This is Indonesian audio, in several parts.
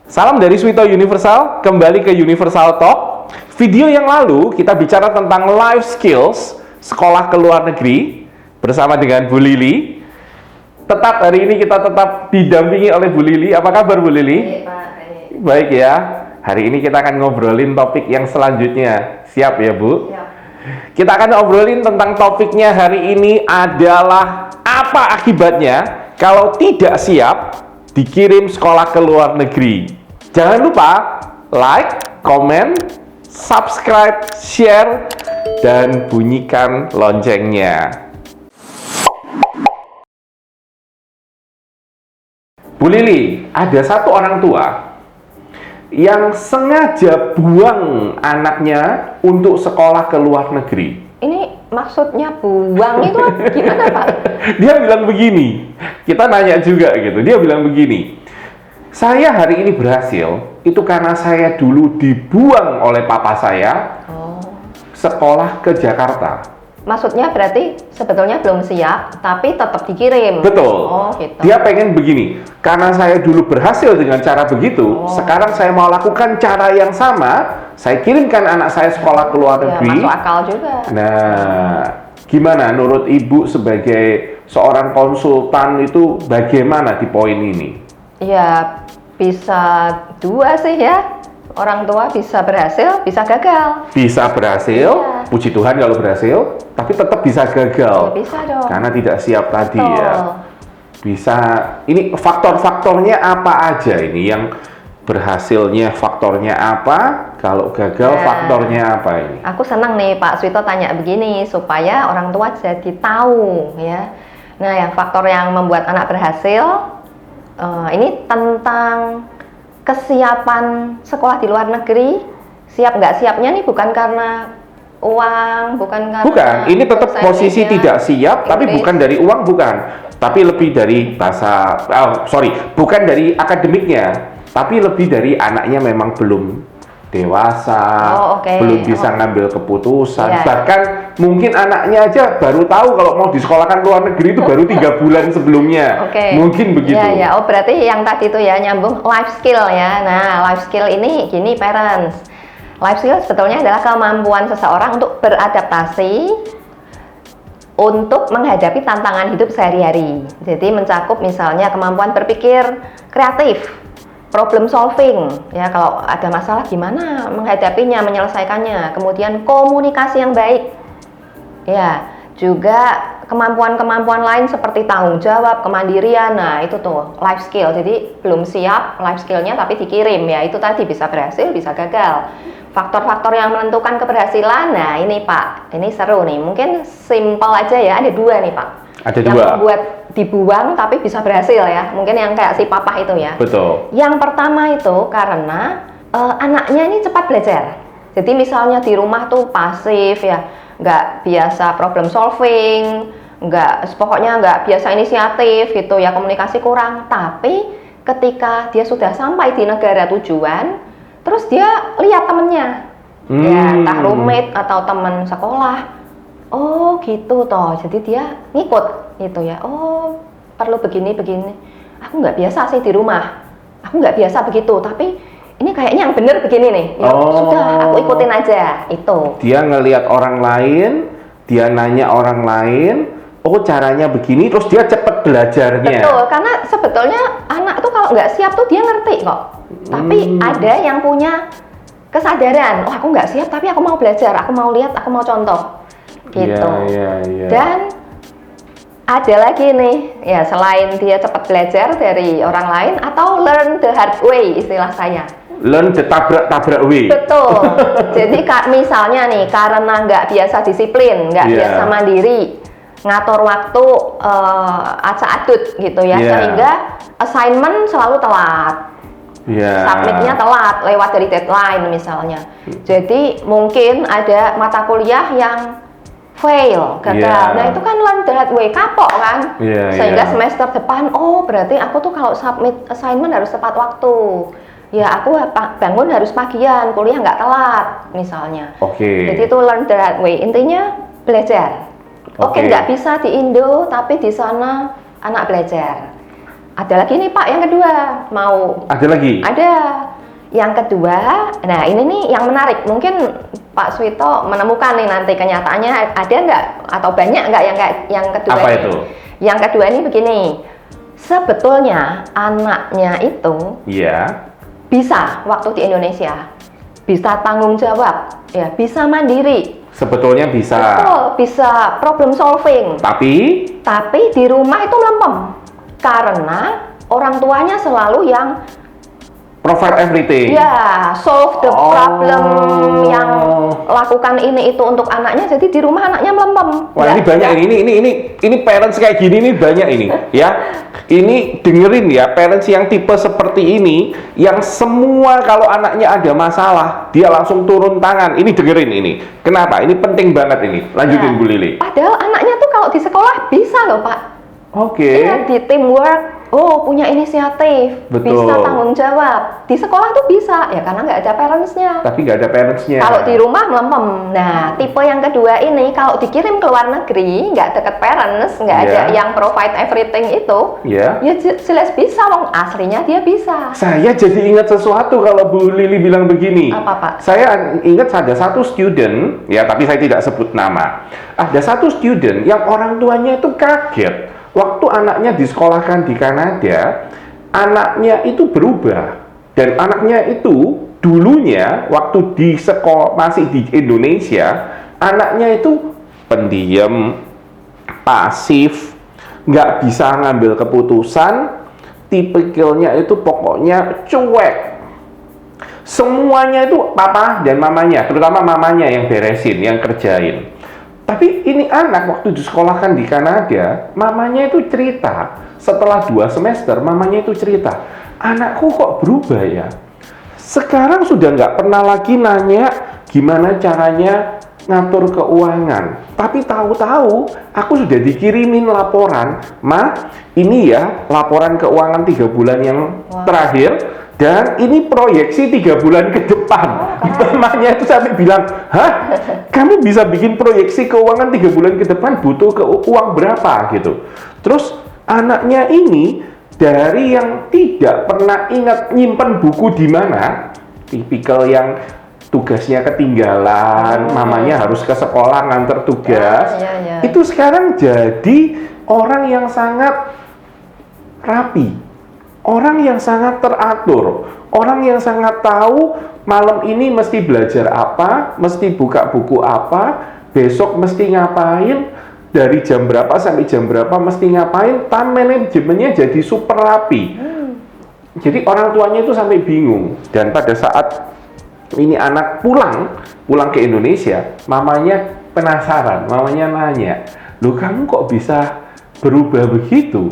Salam dari Swito Universal, kembali ke Universal Talk. Video yang lalu kita bicara tentang life skills sekolah ke luar negeri bersama dengan Bu Lili. Hari ini kita tetap didampingi oleh Bu Lili. Apa kabar Bu Lili? Baik, Pak. Baik ya. Hari ini kita akan ngobrolin topik yang selanjutnya. Siap ya Bu? Siap. Kita akan ngobrolin tentang topiknya hari ini adalah apa akibatnya kalau tidak siap dikirim sekolah ke luar negeri. Jangan lupa like, komen, subscribe, share, dan bunyikan loncengnya. Bu Lili, ada satu orang tua yang sengaja buang anaknya untuk sekolah ke luar negeri. Ini maksudnya buang itu gimana, Pak? Dia bilang begini, kita nanya juga gitu, dia bilang begini, saya hari ini berhasil, itu karena saya dulu dibuang oleh papa saya sekolah ke Jakarta. Maksudnya berarti sebetulnya belum siap, tapi tetap dikirim. Betul. Oh, gitu. Dia pengen begini, karena saya dulu berhasil dengan cara begitu, sekarang saya mau lakukan cara yang sama, saya kirimkan anak saya sekolah ke luar negeri. Masuk akal juga. Nah, gimana menurut Ibu sebagai seorang konsultan itu bagaimana di poin ini? Ya, bisa dua sih ya. Orang tua bisa berhasil, bisa gagal. Bisa berhasil, Iya. puji Tuhan kalau berhasil, tapi tetap bisa gagal. Ya, bisa dong. Karena tidak siap tadi Betul. ya. Bisa, ini faktor-faktornya apa aja ini? Yang berhasilnya faktornya apa? Kalau gagal Nah, faktornya apa ini? Aku senang nih Pak Swito tanya begini supaya orang tua jadi tahu ya. Nah, yang faktor yang membuat anak berhasil ini tentang kesiapan sekolah di luar negeri. Siap nggak siapnya nih bukan karena uang, bukan karena Bukan, ini tetap bahasa posisi Indonesia, tidak siap, tapi Inggris. bukan dari uang, bukan. Tapi lebih dari bukan dari akademiknya, tapi lebih dari anaknya memang belum dewasa, belum bisa ngambil keputusan. Iya. Bahkan mungkin anaknya aja baru tahu kalau mau disekolahkan ke luar negeri itu baru 3 bulan sebelumnya. Mungkin begitu. Iya, ya. Oh, berarti yang tadi itu ya nyambung life skill ya. Nah, life skill ini gini parents. Life skill sebetulnya adalah kemampuan seseorang untuk beradaptasi untuk menghadapi tantangan hidup sehari-hari. Jadi mencakup misalnya kemampuan berpikir kreatif, problem solving, ya kalau ada masalah gimana menghadapinya, menyelesaikannya. Kemudian komunikasi yang baik, ya juga kemampuan-kemampuan lain seperti tanggung jawab, kemandirian. Nah itu tuh life skill. Jadi belum siap life skillnya tapi dikirim ya. Itu tadi bisa berhasil, bisa gagal. Faktor-faktor yang menentukan keberhasilan. Nah ini Pak, ini seru nih. Mungkin simple aja ya. Ada 2 nih Pak. Ada 2. Yang membuat dibuang tapi bisa berhasil ya. Mungkin yang kayak si papa itu ya. Betul. Yang pertama itu karena anaknya ini cepat belajar. Jadi misalnya di rumah tuh pasif ya, nggak biasa problem solving, pokoknya nggak biasa inisiatif gitu ya, komunikasi kurang. Tapi ketika dia sudah sampai di negara tujuan, terus dia lihat temennya, ya entah roommate atau teman sekolah. Oh gitu toh, jadi dia ngikut gitu ya. Oh perlu begini. Aku nggak biasa sih di rumah, aku nggak biasa begitu. Tapi ini kayaknya yang bener begini nih. Ya sudah, aku ikutin aja itu. Dia ngelihat orang lain, dia nanya orang lain, oh caranya begini, terus dia cepet belajarnya. Betul, karena sebetulnya anak tuh kalau nggak siap tuh dia ngerti kok. Tapi ada yang punya kesadaran, oh aku nggak siap tapi aku mau belajar, aku mau lihat, aku mau contoh. Gitu. Yeah. Dan ada lagi nih, ya selain dia cepat belajar dari orang lain atau learn the hard way istilah saya. Learn the tabrak way. Betul. Jadi misalnya nih karena nggak biasa disiplin, nggak biasa mandiri, ngatur waktu acak-adut gitu ya, sehingga assignment selalu telat. Submitnya telat, lewat dari deadline misalnya. Jadi mungkin ada mata kuliah yang fail, gagal. Nah itu kan learn the hard way, kapok kan. Sehingga semester depan, oh berarti aku tuh kalau submit assignment harus tepat waktu. Ya aku bangun harus pagian, kuliah nggak telat misalnya. Jadi itu learn the hard way. Intinya belajar. Nggak bisa di Indo, tapi di sana anak belajar. Ada lagi nih Pak, yang kedua. Mau Ada llagi? ada. Yang kedua, nah ini nih yang menarik. Mungkin Pak Suwito menemukan nih nanti kenyataannya ada nggak atau banyak nggak yang kayak yang kedua Apa ini? itu? Yang kedua ini begini. Sebetulnya anaknya itu Iya. bisa waktu di Indonesia, bisa tanggung jawab, ya bisa mandiri. Sebetulnya bisa. Betul, bisa problem solving. Tapi Tapi di rumah itu melempem karena orang tuanya selalu yang provide everything. ya solve the problem, yang lakukan ini itu untuk anaknya, jadi di rumah anaknya melempem. Wah, ini banyak ini parents kayak gini nih banyak ini ya. Ini dengerin ya, parents yang tipe seperti ini yang semua kalau anaknya ada masalah dia langsung turun tangan. Ini dengerin ini. Kenapa? Ini penting banget ini. Lanjutin Ya. Bu Lili. Padahal anaknya tuh kalau di sekolah bisa loh Pak. Oke. Iya, di teamwork, punya inisiatif, Betul. bisa tanggung jawab. Di sekolah tuh bisa, ya karena nggak ada parentsnya. Tapi nggak ada parentsnya. Kalau di rumah melempem. Nah, tipe yang kedua ini kalau dikirim ke luar negeri, nggak deket parents, nggak ada Iya. yang provide everything itu, ya. ya jelas bisa, wong aslinya dia bisa. Saya jadi ingat sesuatu kalau Bu Lili bilang begini. Apa, Pak? Saya ingat ada satu student, ya tapi saya tidak sebut nama. Ada satu student yang orang tuanya itu kaget. Waktu anaknya disekolahkan di Kanada, anaknya itu berubah. Dan anaknya itu dulunya waktu di sekolah masih di Indonesia, anaknya itu pendiam, pasif, nggak bisa ngambil keputusan, tipikalnya itu pokoknya cuek. Semuanya itu papa dan mamanya, terutama mamanya yang beresin, yang kerjain. Tapi ini anak waktu disekolahkan di Kanada, mamanya itu cerita, setelah 2 semester, mamanya itu cerita, anakku kok berubah ya? Sekarang sudah nggak pernah lagi nanya gimana caranya ngatur keuangan. Tapi tahu-tahu aku sudah dikirimin laporan, Ma, ini ya laporan keuangan 3 bulan yang terakhir, dan ini proyeksi 3 bulan ke depan. Mamanya itu sampai bilang, hah? Kamu bisa bikin proyeksi keuangan 3 bulan ke depan butuh uang berapa gitu. Terus anaknya ini dari yang tidak pernah ingat nyimpen buku di mana, tipikal yang tugasnya ketinggalan, mamanya harus ke sekolah nganter tugas, Ya. itu sekarang jadi orang yang sangat rapi. Orang yang sangat teratur, orang yang sangat tahu malam ini mesti belajar apa, mesti buka buku apa, besok mesti ngapain, dari jam berapa sampai jam berapa mesti ngapain, time manajemennya jadi super rapi. Jadi orang tuanya itu sampai bingung. Dan pada saat ini anak pulang ke Indonesia, mamanya penasaran, mamanya nanya, loh kamu kok bisa berubah begitu?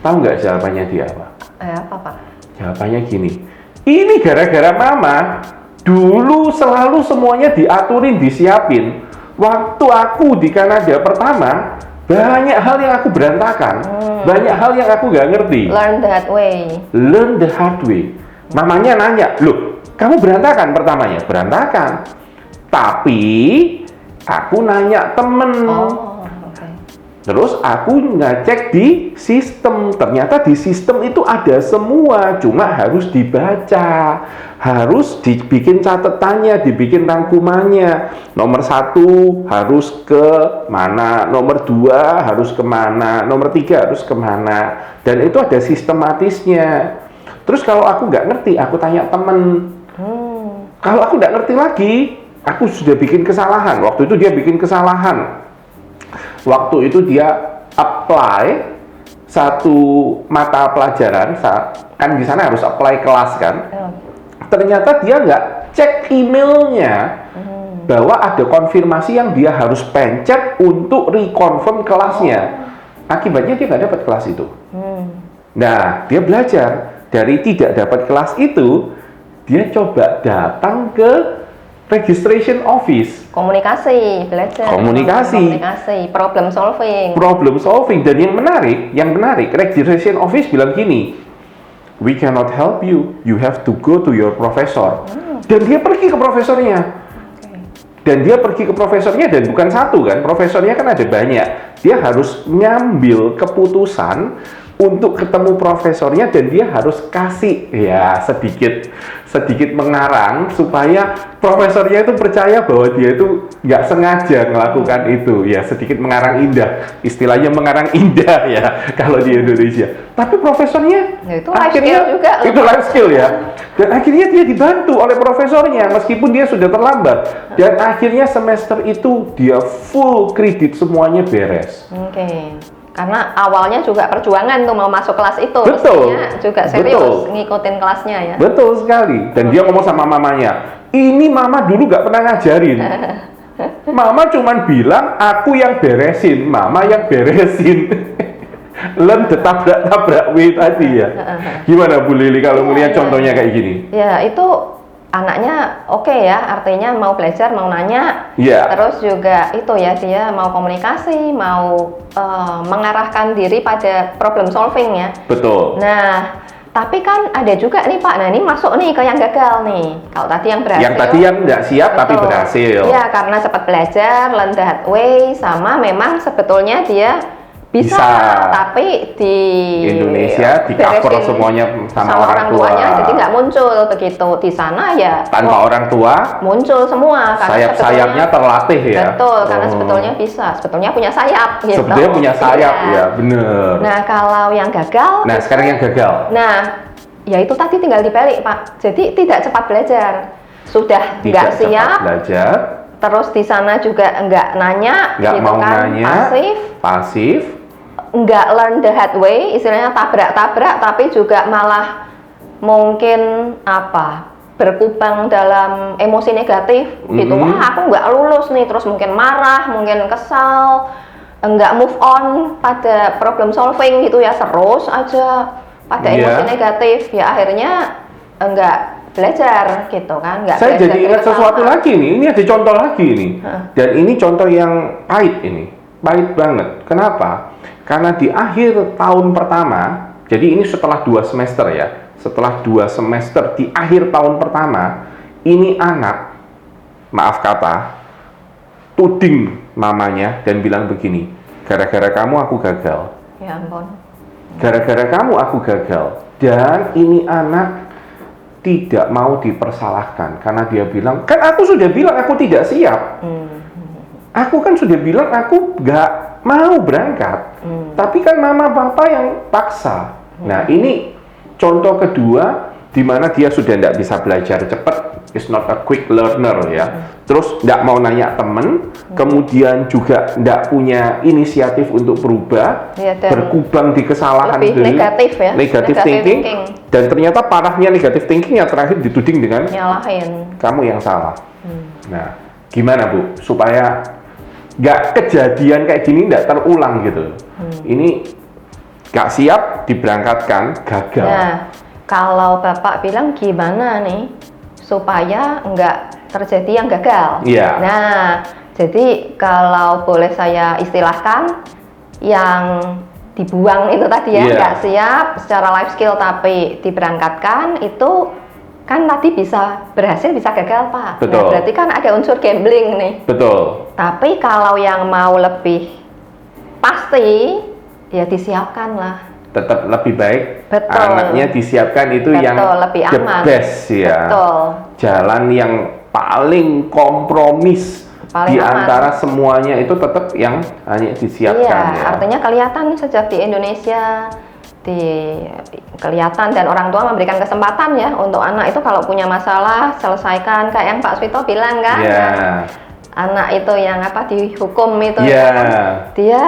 Tahu nggak jawabannya dia apa? Apa Pak? Jawabannya gini, ini gara-gara mama dulu selalu semuanya diaturin, disiapin. Waktu aku di Kanada pertama, banyak hal yang aku berantakan, banyak hal yang aku nggak ngerti. Learn that way. Learn the hard way. Mamanya nanya, loh, kamu berantakan pertamanya? Berantakan. Tapi aku nanya temen. Oke. Terus aku ngecek di sistem, ternyata di sistem itu ada semua, cuma harus dibaca, harus dibikin catatannya, dibikin rangkumannya. Nomor 1 harus ke mana, nomor 2 harus kemana, nomor 3 harus kemana, dan itu ada sistematisnya. Terus kalau aku nggak ngerti, aku tanya temen. Kalau aku nggak ngerti lagi, aku sudah bikin kesalahan. Waktu itu dia bikin kesalahan. Waktu itu dia apply satu mata pelajaran, kan di sana harus apply kelas kan. Ternyata dia nggak cek emailnya bahwa ada konfirmasi yang dia harus pencet untuk reconfirm kelasnya. Akibatnya dia nggak dapat kelas itu. Nah, dia belajar dari tidak dapat kelas itu, dia coba datang ke registration office. Komunikasi, belajar. Komunikasi. Problem solving. Problem solving. Dan yang menarik, registration office bilang gini, we cannot help you, you have to go to your professor. Dan dia pergi ke profesornya. Dan dia pergi ke profesornya, dan bukan satu kan, profesornya kan ada banyak. Dia harus ngambil keputusan untuk ketemu profesornya dan dia harus kasih ya sedikit mengarang supaya profesornya itu percaya bahwa dia itu nggak sengaja melakukan itu ya, sedikit mengarang indah, istilahnya mengarang indah ya kalau di Indonesia. Tapi profesornya Ya, itu life akhirnya skill juga. itu life skill ya, dan akhirnya dia dibantu oleh profesornya meskipun dia sudah terlambat, dan akhirnya semester itu dia full kredit, semuanya beres. Oke. Karena awalnya juga perjuangan tuh mau masuk kelas itu. Betul. Mestinya juga serius Betul. ngikutin kelasnya ya. Betul sekali. Dan dia ngomong sama mamanya, ini mama dulu nggak pernah ngajarin. Mama cuman bilang, aku yang beresin, mama yang beresin. Learn the tabrak-tabrak way tadi ya. Gimana Bu Lili kalau melihat contohnya kayak gini? Ya, itu anaknya oke ya, artinya mau belajar, mau nanya. Iya. Terus juga itu ya, dia mau komunikasi, mau mengarahkan diri pada problem solving ya. Betul. Nah, tapi kan ada juga nih Pak, nah ini masuk nih ke yang gagal nih. Kalau tadi yang berhasil. Yang tadi yang nggak siap tapi betul. berhasil. Iya, karena cepat belajar, learn that way, sama memang sebetulnya dia bisa. Tapi di Indonesia di cover beresin semuanya sama orang tua. tuanya, jadi nggak muncul begitu. Di sana ya Tanpa orang tua, muncul semua karena sayap-sayapnya terlatih ya. betul, karena sebetulnya bisa, sebetulnya punya sayap gitu. Sebetulnya punya sayap Iya. ya, bener. Nah, kalau yang gagal, Nah, sekarang yang gagal. nah, ya itu tadi tinggal dibalik Pak. Jadi tidak cepat belajar, sudah Tidak nggak cepat siap, belajar, terus di sana juga nggak nanya, nggak gitu mau kan, nanya, pasif, nggak learn the hard way, istilahnya tabrak-tabrak, tapi juga malah mungkin berkubang dalam emosi negatif gitu. Wah, aku nggak lulus nih, terus mungkin marah, mungkin kesal, nggak move on pada problem solving gitu ya, terus aja pada emosi negatif ya, akhirnya nggak belajar gitu kan, nggak Saya belajar jadi ingat dari sesuatu kesalahan. lagi nih, ini ada contoh lagi nih. Dan ini contoh yang pahit ini, pahit banget. Kenapa? Karena di akhir tahun pertama, jadi ini setelah 2 semester ya, setelah 2 semester di akhir tahun pertama, ini anak, maaf kata, tuding mamanya dan bilang begini, gara-gara kamu aku gagal. Ya ampun. Gara-gara kamu aku gagal. Dan ini anak tidak mau dipersalahkan karena dia bilang, kan aku sudah bilang aku tidak siap. Aku kan sudah bilang aku nggak mau berangkat. Tapi kan mama papa yang paksa. Nah, ini contoh kedua di mana dia sudah tidak bisa belajar cepat, is not a quick learner ya. Terus tidak mau nanya temen, kemudian juga tidak punya inisiatif untuk berubah, Ya, dan berkubang di kesalahan lebih dulu, negatif ya, negative negative thinking. thinking. Dan ternyata parahnya negative thinking yang terakhir dituding dengan nyalahin. kamu yang salah. Nah, gimana Bu supaya nggak kejadian kayak gini nggak terulang gitu? Ini nggak siap diberangkatkan, gagal. Nah, kalau Bapak bilang gimana nih supaya nggak terjadi yang gagal? Iya. Nah, jadi kalau boleh saya istilahkan, yang dibuang itu tadi ya, Iya. nggak siap secara life skill tapi diberangkatkan, itu kan tadi bisa berhasil bisa gagal Pak. Betul. Nah, berarti kan ada unsur gambling nih. Betul. Tapi kalau yang mau lebih pasti, ya disiapkan lah. Tetap lebih baik Betul. anaknya disiapkan itu Betul, yang lebih the aman. best ya. Betul. Jalan yang paling kompromis Paling di aman. antara semuanya itu tetap yang hanya disiapkan Iya, ya. artinya kelihatan sejak di Indonesia kelihatan dan orang tua memberikan kesempatan ya untuk anak itu kalau punya masalah selesaikan, kayak yang Pak Swito bilang kan. Iya. Anak itu yang dihukum itu Iya. kan, dia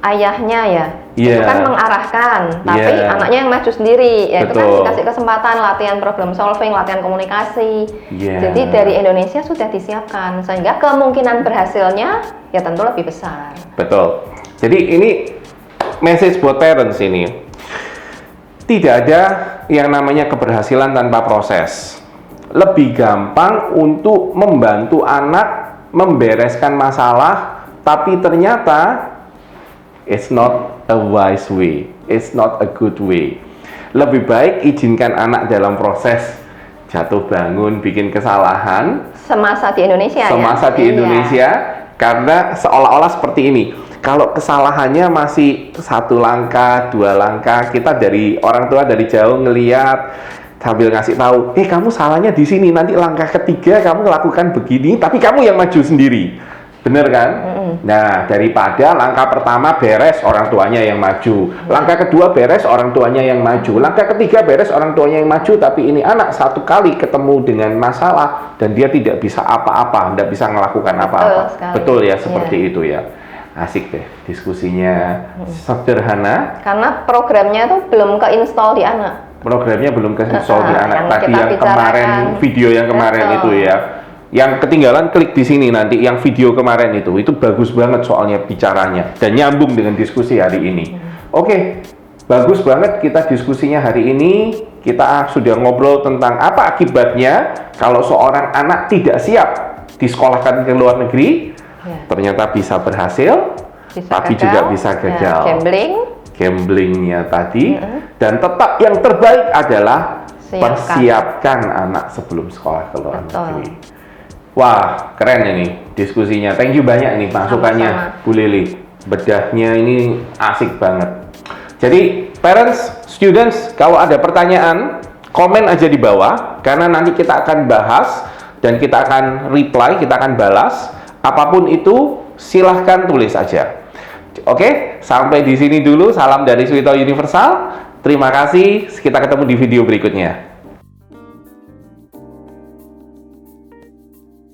ayahnya ya, Iya. itu kan mengarahkan, tapi Iya. anaknya yang maju sendiri, ya itu kan Betul. dikasih kesempatan latihan problem solving, latihan komunikasi. Iya. Jadi dari Indonesia sudah disiapkan, sehingga kemungkinan berhasilnya ya tentu lebih besar. Betul. Jadi ini message buat parents ini. Tidak ada yang namanya keberhasilan tanpa proses. Lebih gampang untuk membantu anak membereskan masalah, tapi ternyata it's not a wise way, it's not a good way. Lebih baik izinkan anak dalam proses jatuh bangun, bikin kesalahan Semasa di Indonesia semasa ya. di Iya. Indonesia, karena seolah-olah seperti ini. kalau kesalahannya masih 1 langkah, 2 langkah, kita dari orang tua dari jauh ngeliat sambil ngasih tahu, kamu salahnya di sini, nanti langkah ketiga kamu lakukan begini, tapi kamu yang maju sendiri, bener kan? Nah, daripada langkah pertama beres orang tuanya yang maju, langkah kedua beres orang tuanya yang maju, langkah ketiga beres orang tuanya yang maju, tapi ini anak satu kali ketemu dengan masalah dan dia tidak bisa apa-apa, tidak bisa melakukan apa-apa. Betul ya, seperti itu ya. Asik deh diskusinya, sederhana. Karena programnya tuh belum ke-install di anak. Programnya belum ke-install di anak. Tadi yang kita kemarin, video yang kemarin itu ya. Yang ketinggalan klik di sini nanti, yang video kemarin itu bagus banget soalnya bicaranya dan nyambung dengan diskusi hari ini. Oke, bagus banget kita diskusinya hari ini. Kita sudah ngobrol tentang apa akibatnya kalau seorang anak tidak siap disekolahkan ke luar negeri. Ternyata bisa berhasil, tapi gagal, juga bisa gagal. Gamblingnya tadi, dan tetap yang terbaik adalah persiapkan anak sebelum sekolah ke luar negeri. Wah, keren ini diskusinya. Thank you banyak nih masukannya, Bu Lili. Bedahnya ini asik banget. Jadi, parents, students, kalau ada pertanyaan, komen aja di bawah, karena nanti kita akan bahas dan kita akan reply, kita akan balas. Apapun itu, silahkan tulis aja. Oke, sampai di sini dulu. Salam dari Suwito Universal. Terima kasih. Kita ketemu di video berikutnya.